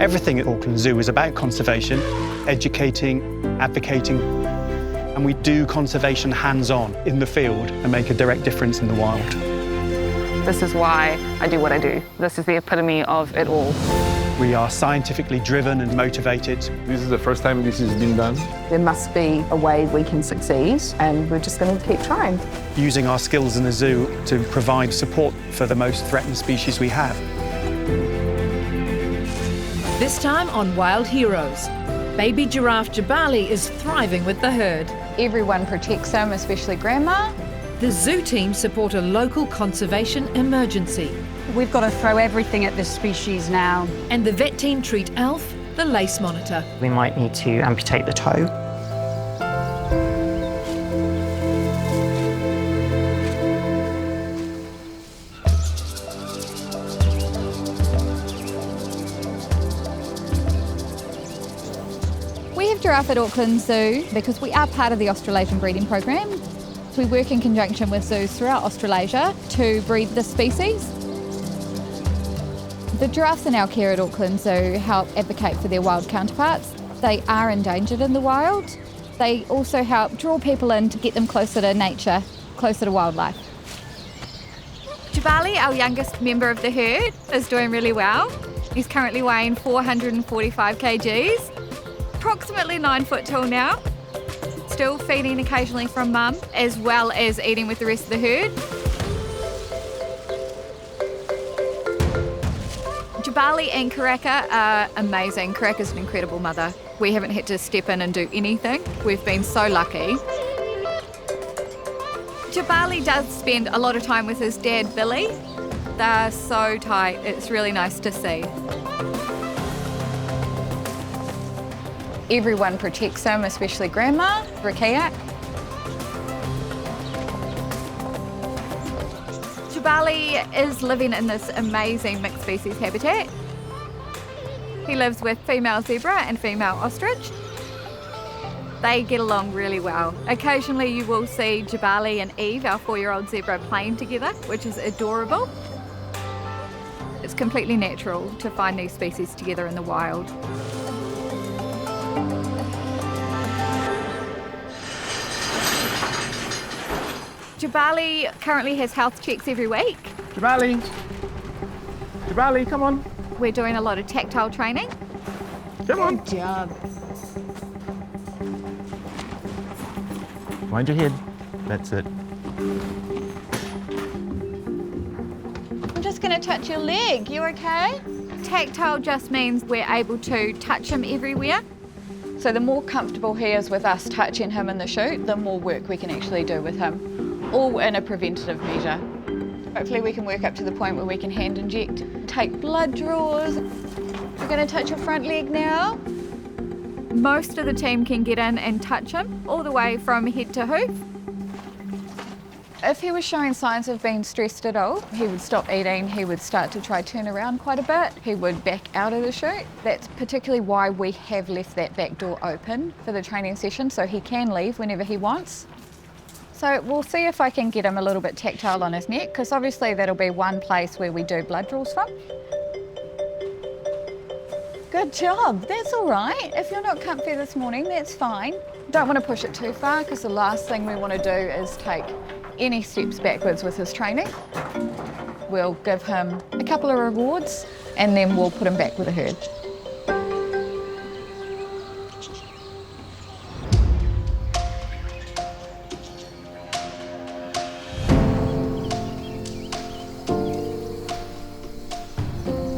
Everything at Auckland Zoo is about conservation, educating, advocating, and we do conservation hands-on in the field and make a direct difference in the wild. This is why I do what I do. This is the epitome of it all. We are scientifically driven and motivated. This is the first time this has been done. There must be a way we can succeed, and we're just going to keep trying. Using our skills in the zoo to provide support for the most threatened species we have. This time on Wild Heroes, baby giraffe Jabali is thriving with the herd. Everyone protects him, especially Grandma. The zoo team support a local conservation emergency. We've got to throw everything at this species now. And the vet team treat Alf, the lace monitor. We might need to amputate the toe. We have giraffe at Auckland Zoo because we are part of the Australasian breeding program. We work in conjunction with zoos throughout Australasia to breed this species. The giraffes in our care at Auckland Zoo help advocate for their wild counterparts. They are endangered in the wild. They also help draw people in to get them closer to nature, closer to wildlife. Jabali, our youngest member of the herd, is doing really well. He's currently weighing 445 kgs, approximately 9 foot tall now. Still feeding occasionally from mum, as well as eating with the rest of the herd. Jabali and Karaka are amazing. Karaka's an incredible mother. We haven't had to step in and do anything. We've been so lucky. Jabali does spend a lot of time with his dad, Billy. They're so tight. It's really nice to see. Everyone protects him, especially Grandma, Rakia. Jabali is living in this amazing mixed species habitat. He lives with female zebra and female ostrich. They get along really well. Occasionally you will see Jabali and Eve, our 4-year-old zebra, playing together, which is adorable. It's completely natural to find these species together in the wild. Jabali currently has health checks every week. Jabali! Jabali, come on. We're doing a lot of tactile training. Come on. Good job. Mind your head. That's it. I'm just going to touch your leg. You okay? Tactile just means we're able to touch him everywhere. So the more comfortable he is with us touching him in the chute, the more work we can actually do with him. All in a preventative measure. Hopefully we can work up to the point where we can hand inject, take blood draws. We're going to touch your front leg now. Most of the team can get in and touch him all the way from head to hoof. If he was showing signs of being stressed at all, he would stop eating, he would start to try turn around quite a bit, he would back out of the chute. That's particularly why we have left that back door open for the training session, so he can leave whenever he wants. So we'll see if I can get him a little bit tactile on his neck, because obviously that'll be one place where we do blood draws from. Good job, that's all right. If you're not comfy this morning, that's fine. Don't want to push it too far, because the last thing we want to do is take any steps backwards with his training. We'll give him a couple of rewards, and then we'll put him back with the herd.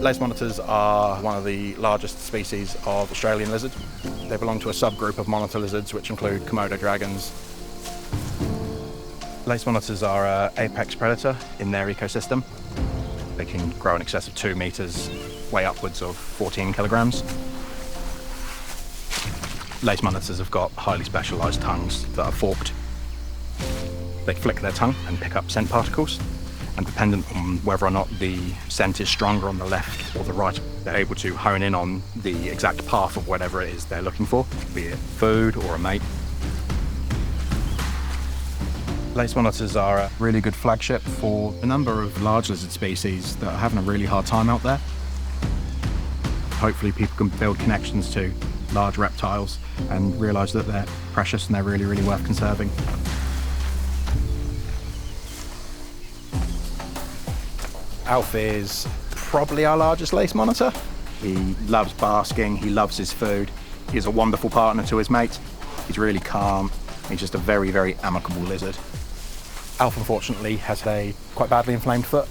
Lace monitors are one of the largest species of Australian lizard. They belong to a subgroup of monitor lizards which include Komodo dragons. Lace monitors are an apex predator in their ecosystem. They can grow in excess of 2 metres, weigh upwards of 14 kilograms. Lace monitors have got highly specialised tongues that are forked. They flick their tongue and pick up scent particles. And dependent on whether or not the scent is stronger on the left or the right, they're able to hone in on the exact path of whatever it is they're looking for, be it food or a mate. Lace monitors are a really good flagship for a number of large lizard species that are having a really hard time out there. Hopefully people can build connections to large reptiles and realise that they're precious and they're really, really worth conserving. Alf is probably our largest lace monitor. He loves basking, he loves his food. He's a wonderful partner to his mate. He's really calm. He's just a very, very amicable lizard. Alf, unfortunately, has a quite badly inflamed foot.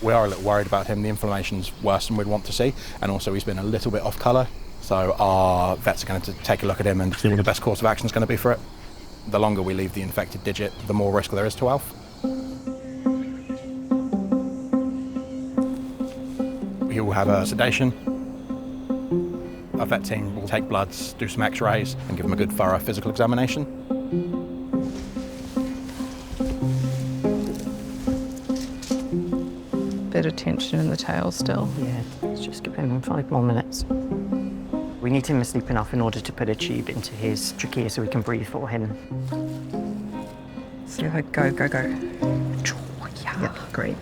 We are a little worried about him. The inflammation's worse than we'd want to see, and also he's been a little bit off colour. So our vets are going to take a look at him and see what the best course of action is going to be for it. The longer we leave the infected digit, the more risk there is to Alf. He will have a sedation. Our vet team will take bloods, do some x-rays and give him a good thorough physical examination. Bit of tension in the tail still. Yeah, let's just give him 5 more minutes. We need him asleep enough in order to put a tube into his trachea so we can breathe for him. So go. Yeah, great.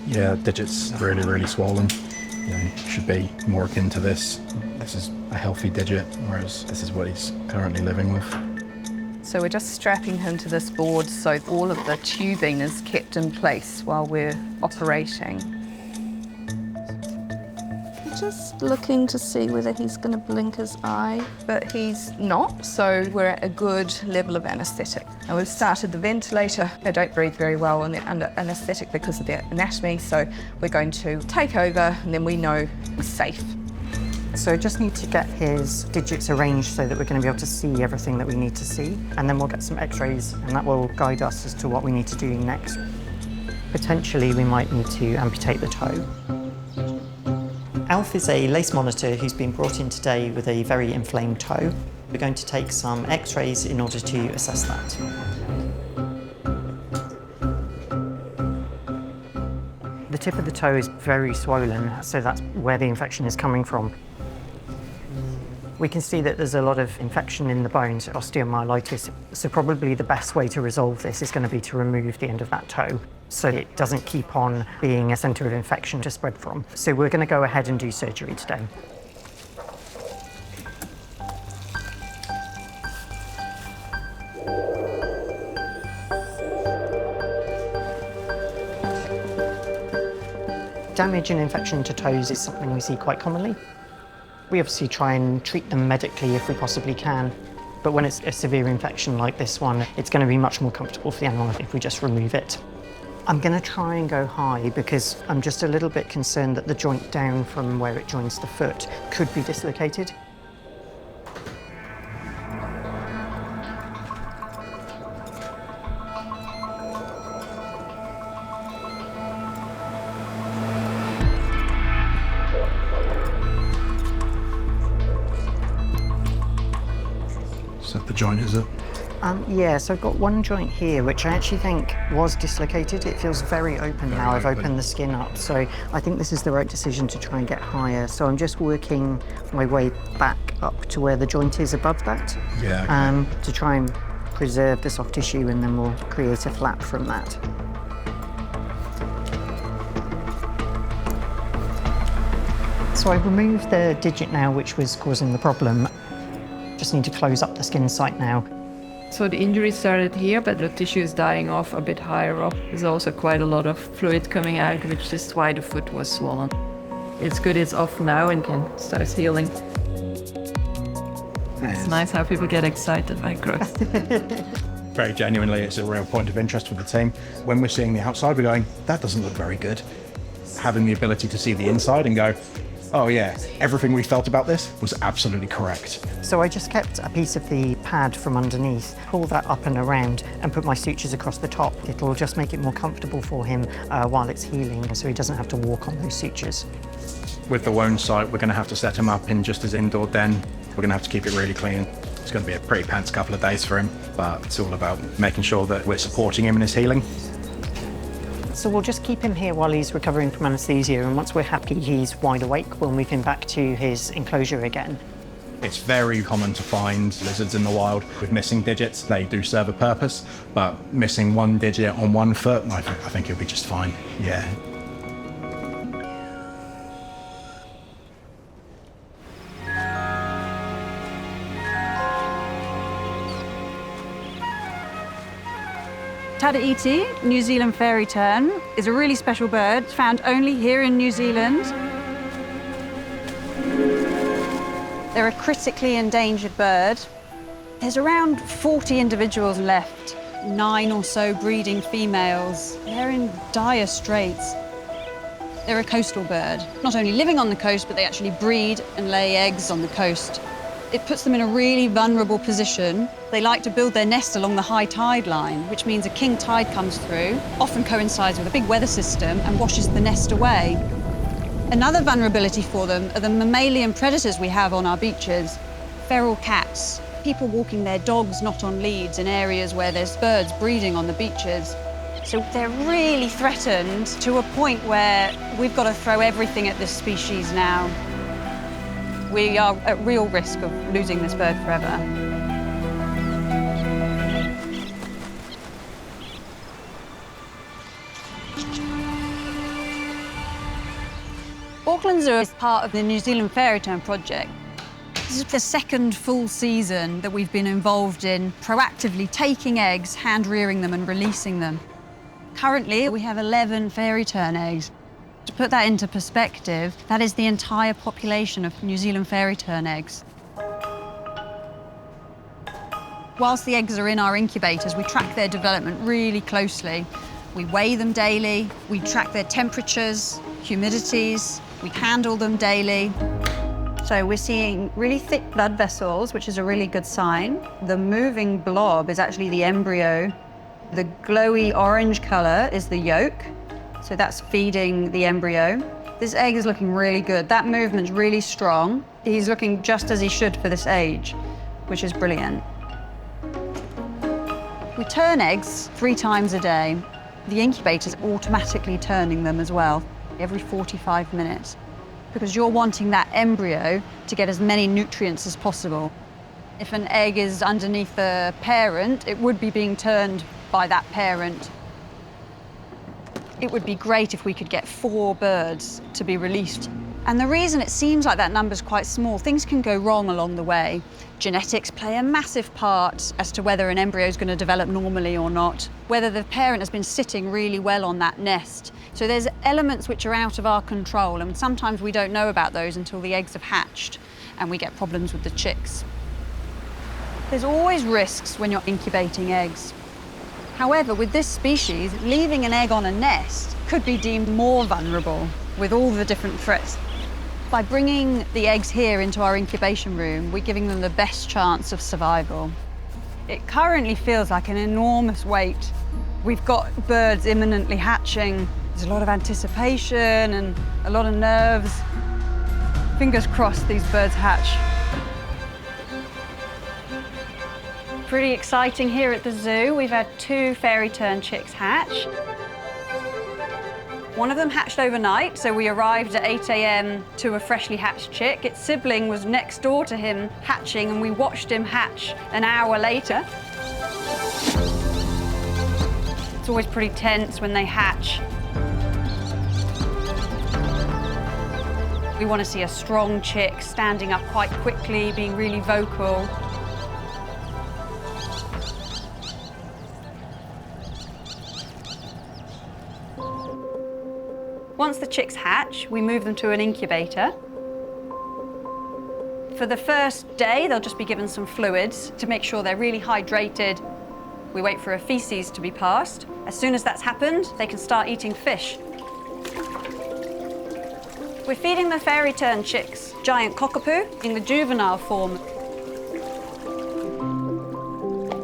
Yeah, digit's really, really swollen. You know, it should be more akin to this. This is a healthy digit, whereas this is what he's currently living with. So we're just strapping him to this board so all of the tubing is kept in place while we're operating. Just looking to see whether he's going to blink his eye. But he's not, so we're at a good level of anaesthetic. And we've started the ventilator. They don't breathe very well when they're under anaesthetic because of their anatomy, so we're going to take over and then we know we're safe. So just need to get his digits arranged so that we're going to be able to see everything that we need to see, and then we'll get some x-rays and that will guide us as to what we need to do next. Potentially we might need to amputate the toe. Alf is a lace monitor who's been brought in today with a very inflamed toe. We're going to take some x-rays in order to assess that. The tip of the toe is very swollen, so that's where the infection is coming from. We can see that there's a lot of infection in the bones, osteomyelitis, so probably the best way to resolve this is going to be to remove the end of that toe so it doesn't keep on being a centre of infection to spread from. So we're going to go ahead and do surgery today. Damage and infection to toes is something we see quite commonly. We obviously try and treat them medically if we possibly can, but when it's a severe infection like this one, it's going to be much more comfortable for the animal if we just remove it. I'm going to try and go high because I'm just a little bit concerned that the joint down from where it joins the foot could be dislocated. Is that the joint, is it? Yeah, so I've got one joint here, which I actually think was dislocated. It feels very open now. I've opened the skin up, so I think this is the right decision to try and get higher. So I'm just working my way back up to where the joint is above that. Yeah. Okay. To try and preserve the soft tissue, and then we'll create a flap from that. So I've removed the digit now, which was causing the problem. Just need to close up the skin site now. So the injury started here, but the tissue is dying off a bit higher up. There's also quite a lot of fluid coming out, which is why the foot was swollen. It's good it's off now and can start healing. It's nice how people get excited by growth. Very genuinely, it's a real point of interest for the team. When we're seeing the outside, we're going, that doesn't look very good. Having the ability to see the inside and go, oh yeah, everything we felt about this was absolutely correct. So I just kept a piece of the pad from underneath, pull that up and around and put my sutures across the top. It'll just make it more comfortable for him while it's healing, so he doesn't have to walk on those sutures. With the wound site, we're going to have to set him up in just his indoor den. We're going to have to keep it really clean. It's going to be a pretty pants couple of days for him, but it's all about making sure that we're supporting him in his healing. So we'll just keep him here while he's recovering from anaesthesia, and once we're happy he's wide awake, we'll move him back to his enclosure again. It's very common to find lizards in the wild with missing digits. They do serve a purpose, but missing one digit on one foot, I think he'll be just fine, yeah. Amputate, New Zealand fairy tern, is a really special bird found only here in New Zealand. They're a critically endangered bird. There's around 40 individuals left, 9 or so breeding females. They're in dire straits. They're a coastal bird, not only living on the coast, but they actually breed and lay eggs on the coast. It puts them in a really vulnerable position. They like to build their nest along the high tide line, which means a king tide comes through, often coincides with a big weather system and washes the nest away. Another vulnerability for them are the mammalian predators we have on our beaches. Feral cats, people walking their dogs not on leads in areas where there's birds breeding on the beaches. So they're really threatened to a point where we've got to throw everything at this species now. We are at real risk of losing this bird forever. Auckland Zoo is part of the New Zealand Fairy Tern project. This is the second full season that we've been involved in proactively taking eggs, hand-rearing them and releasing them. Currently, we have 11 fairy tern eggs. To put that into perspective, that is the entire population of New Zealand fairy tern eggs. Whilst the eggs are in our incubators, we track their development really closely. We weigh them daily, we track their temperatures, humidities, we handle them daily. So we're seeing really thick blood vessels, which is a really good sign. The moving blob is actually the embryo. The glowy orange colour is the yolk. So that's feeding the embryo. This egg is looking really good. That movement's really strong. He's looking just as he should for this age, which is brilliant. We turn eggs 3 times a day. The incubator's automatically turning them as well, every 45 minutes, because you're wanting that embryo to get as many nutrients as possible. If an egg is underneath the parent, it would be being turned by that parent. It would be great if we could get 4 birds to be released. And the reason it seems like that number's quite small, things can go wrong along the way. Genetics play a massive part as to whether an embryo is going to develop normally or not, whether the parent has been sitting really well on that nest. So there's elements which are out of our control, and sometimes we don't know about those until the eggs have hatched and we get problems with the chicks. There's always risks when you're incubating eggs. However, with this species, leaving an egg on a nest could be deemed more vulnerable with all the different threats. By bringing the eggs here into our incubation room, we're giving them the best chance of survival. It currently feels like an enormous weight. We've got birds imminently hatching. There's a lot of anticipation and a lot of nerves. Fingers crossed these birds hatch. Pretty exciting here at the zoo. We've had 2 fairy tern chicks hatch. One of them hatched overnight, so we arrived at 8 a.m. to a freshly hatched chick. Its sibling was next door to him hatching, and we watched him hatch an hour later. It's always pretty tense when they hatch. We want to see a strong chick standing up quite quickly, being really vocal. Once the chicks hatch, we move them to an incubator. For the first day, they'll just be given some fluids to make sure they're really hydrated. We wait for a feces to be passed. As soon as that's happened, they can start eating fish. We're feeding the fairy tern chicks giant cockapoo in the juvenile form.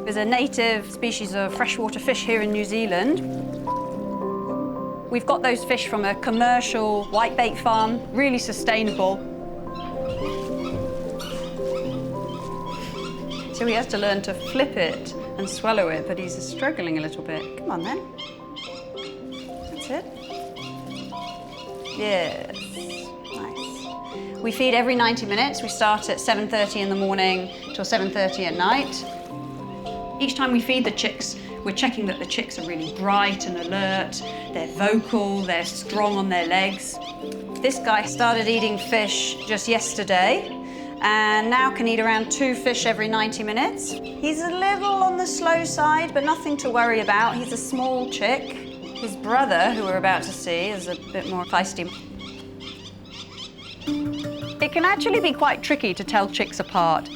There's a native species of freshwater fish here in New Zealand. We've got those fish from a commercial whitebait farm, really sustainable. So he has to learn to flip it and swallow it, but he's struggling a little bit. Come on then. That's it. Yes, nice. We feed every 90 minutes. We start at 7:30 in the morning till 7:30 at night. Each time we feed the chicks, we're checking that the chicks are really bright and alert, they're vocal, they're strong on their legs. This guy started eating fish just yesterday, and now can eat around 2 fish every 90 minutes. He's a little on the slow side, but nothing to worry about. He's a small chick. His brother, who we're about to see, is a bit more feisty. It can actually be quite tricky to tell chicks apart.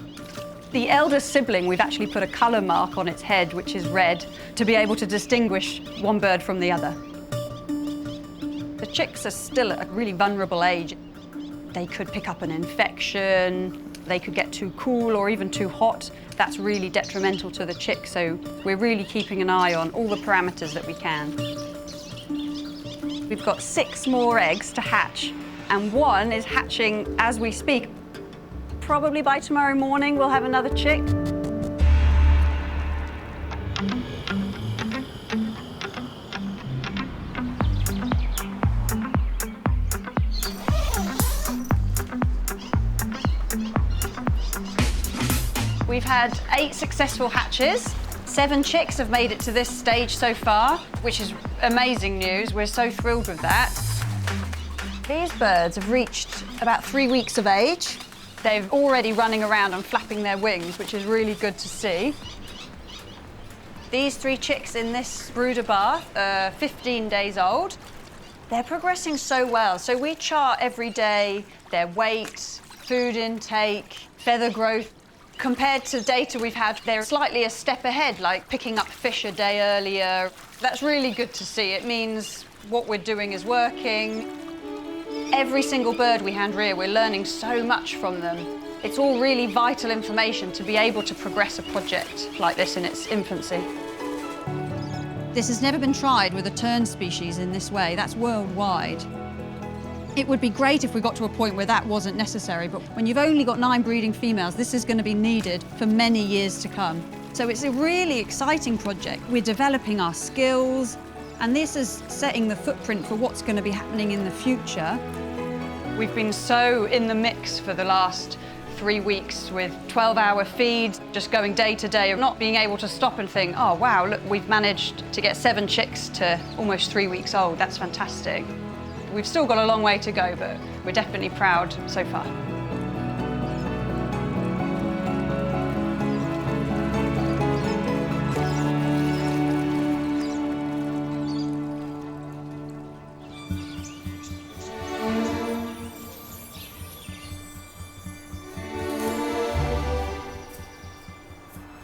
The eldest sibling, we've actually put a colour mark on its head, which is red, to be able to distinguish one bird from the other. The chicks are still at a really vulnerable age. They could pick up an infection, they could get too cool or even too hot. That's really detrimental to the chick, so we're really keeping an eye on all the parameters that we can. We've got 6 more eggs to hatch, and 1 is hatching as we speak. Probably by tomorrow morning we'll have another chick. We've had 8 successful hatches. 7 chicks have made it to this stage so far, which is amazing news. We're so thrilled with that. These birds have reached about 3 weeks of age. They're already running around and flapping their wings, which is really good to see. These 3 chicks in this brooder bath are 15 days old. They're progressing so well. So we chart every day their weight, food intake, feather growth. Compared to data we've had, they're slightly a step ahead, like picking up fish a day earlier. That's really good to see. It means what we're doing is working. Every single bird we hand rear, we're learning so much from them. It's all really vital information to be able to progress a project like this in its infancy. This has never been tried with a tern species in this way. That's worldwide. It would be great if we got to a point where that wasn't necessary, but when you've only got 9 breeding females, this is going to be needed for many years to come. So it's a really exciting project. We're developing our skills, and this is setting the footprint for what's going to be happening in the future. We've been so in the mix for the last 3 weeks with 12-hour feeds, just going day to day, of not being able to stop and think, oh wow, look, we've managed to get 7 chicks to almost 3 weeks old. That's fantastic. We've still got a long way to go, but we're definitely proud so far.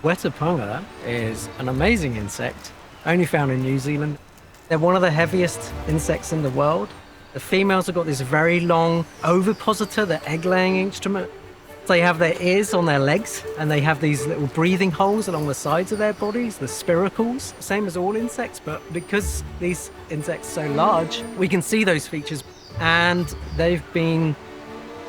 Wetapunga is an amazing insect, only found in New Zealand. They're one of the heaviest insects in the world. The females have got this very long ovipositor, the egg-laying instrument. They have their ears on their legs, and they have these little breathing holes along the sides of their bodies, the spiracles, same as all insects, but because these insects are so large, we can see those features, and they've been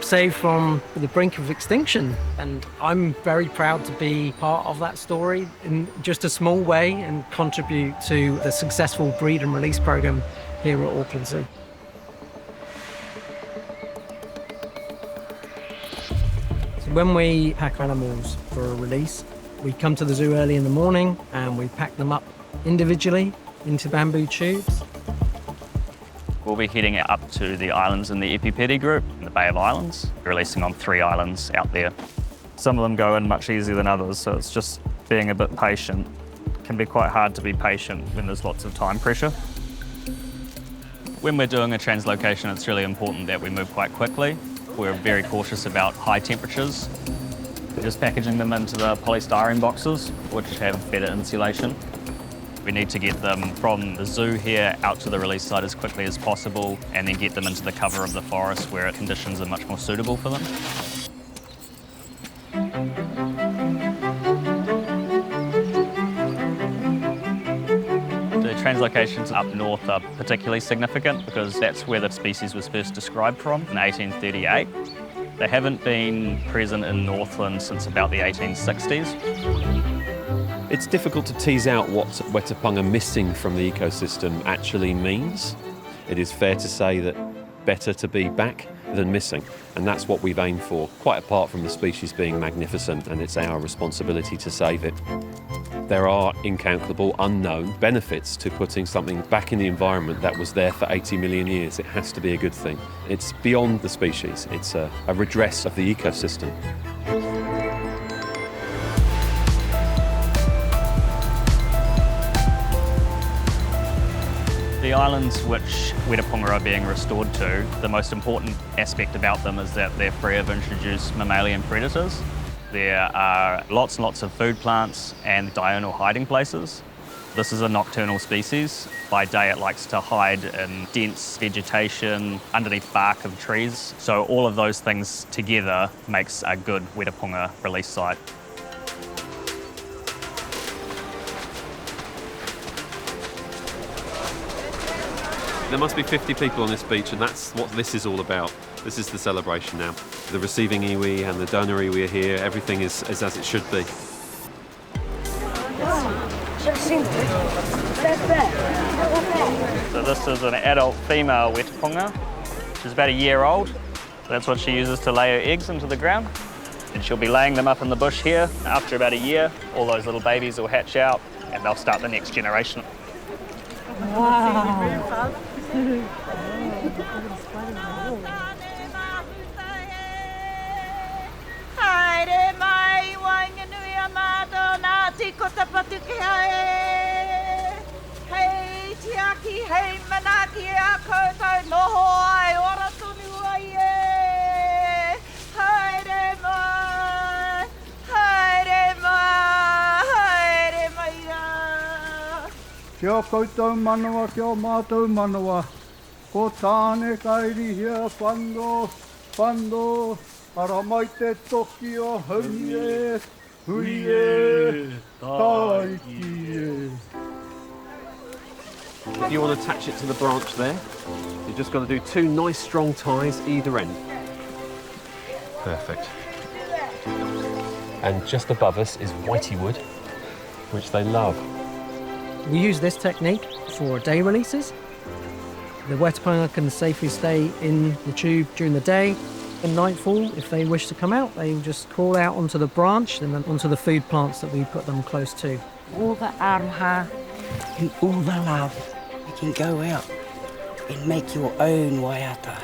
saved from the brink of extinction. And I'm very proud to be part of that story in just a small way and contribute to the successful breed and release program here at Auckland Zoo. So when we pack animals for a release, we come to the zoo early in the morning and we pack them up individually into bamboo tubes. We'll be heading up to the islands in the Epipedi group, in the Bay of Islands, releasing on 3 islands out there. Some of them go in much easier than others, so it's just being a bit patient. It can be quite hard to be patient when there's lots of time pressure. When we're doing a translocation, it's really important that we move quite quickly. We're very cautious about high temperatures. We're just packaging them into the polystyrene boxes, which have better insulation. We need to get them from the zoo here out to the release site as quickly as possible and then get them into the cover of the forest where conditions are much more suitable for them. The translocations up north are particularly significant because that's where the species was first described from in 1838. They haven't been present in Northland since about the 1860s. It's difficult to tease out what Wetapunga missing from the ecosystem actually means. It is fair to say that better to be back than missing. And that's what we've aimed for, quite apart from the species being magnificent, and it's our responsibility to save it. There are incalculable, unknown benefits to putting something back in the environment that was there for 80 million years. It has to be a good thing. It's beyond the species. It's a redress of the ecosystem. The islands which Wetapunga are being restored to, the most important aspect about them is that they're free of introduced mammalian predators. There are lots and lots of food plants and diurnal hiding places. This is a nocturnal species. By day it likes to hide in dense vegetation, underneath bark of trees. So all of those things together makes a good Wetapunga release site. There must be 50 people on this beach, and that's what this is all about. This is the celebration now. The receiving iwi and the donor iwi are here. Everything is as it should be. So this is an adult female Wetapunga. She's about a year old. That's what she uses to lay her eggs into the ground. And she'll be laying them up in the bush here. After about a year, all those little babies will hatch out and they'll start the next generation. Wow. Kia koutou manawa, kia mātou manawa. Ko tāne kairi hia whando, ara mai te toki o hui e, taiki e. If you want to attach it to the branch there, you've just got to do 2 nice strong ties either end. Perfect. And just above us is whitey wood, which they love. We use this technique for day releases. The Wetapunga can safely stay in the tube during the day. At nightfall, if they wish to come out, they just crawl out onto the branch and then onto the food plants that we put them close to. All the aroha and all the love, you can go out and make your own waiata.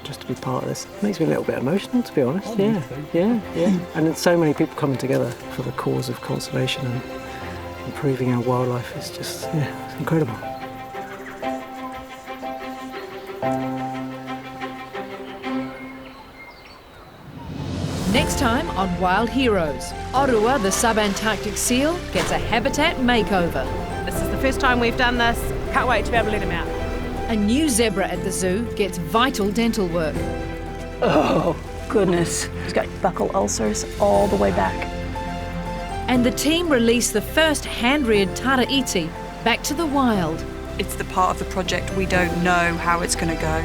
Just to be part of this makes me a little bit emotional, to be honest. Yeah. And there's so many people coming together for the cause of conservation and improving our wildlife. It's just, it's incredible. Next time on Wild Heroes, Orua the subantarctic seal gets a habitat makeover. This is the first time we've done this. Can't wait to be able to let him out. A new zebra at the zoo gets vital dental work. Oh, goodness. He's got buccal ulcers all the way back. And the team released the first hand-reared taraiti back to the wild. It's the part of the project we don't know how it's going to go.